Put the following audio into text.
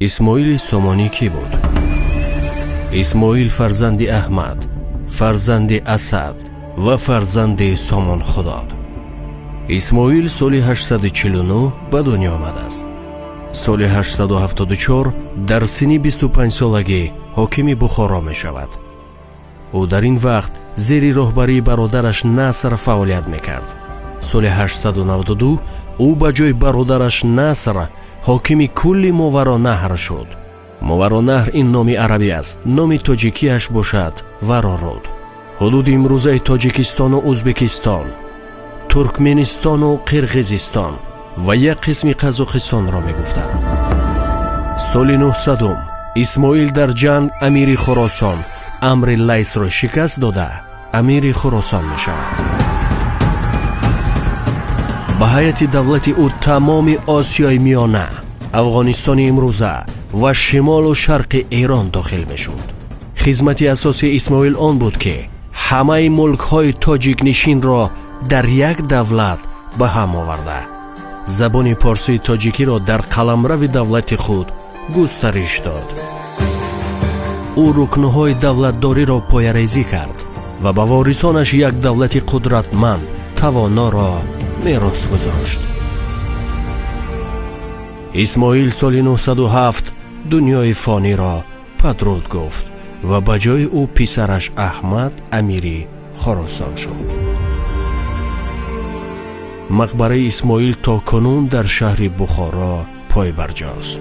اسماعیل سامانی کی بود؟ اسماعیل فرزند احمد، فرزند اسد و فرزند سامان خداد. اسماعیل سال 849 به دنیا آمده است. سال 874 در سن 25 سالگی حاکم بخارا می شود. او در این وقت زیر رهبری برادرش نصر فعالیت می کرد. سال 892 او به جای برادرش نصر حاکم کل ماورانهر شد. ماورانهر این نام عربی است. نام تاجیکیش باشد ورارود. حدود امروزه تاجیکستان و ازبکستان، ترکمنستان و قرقیزستان و یک قسم قزاقستان را می گفتند. سال 900 اسماعیل در جنگ امیر خراسان امر لیث را شکست داده امیر خراسان می شود. به هیئت دولت او تمام آسیای میانه، افغانستان امروزه و شمال و شرق ایران داخل می شد. خدمت اساسی اسماعیل آن بود که همه ملک های تاجیک نشین را در یک دولت به هم آورده، زبان پارسی تاجیکی را در قلمرو دولت خود گسترش داد. او رکنهای دولتداری را پایه‌ریزی کرد و به وارثانش یک دولت قدرتمند توانا را میراث گذاشت. اسماعیل سال 907 دنیای فانی را پدرود گفت و به جای او پسرش احمد امیری خراسان شد. مقبره اسماعیل تا کنون در شهر بخارا پای برجاست.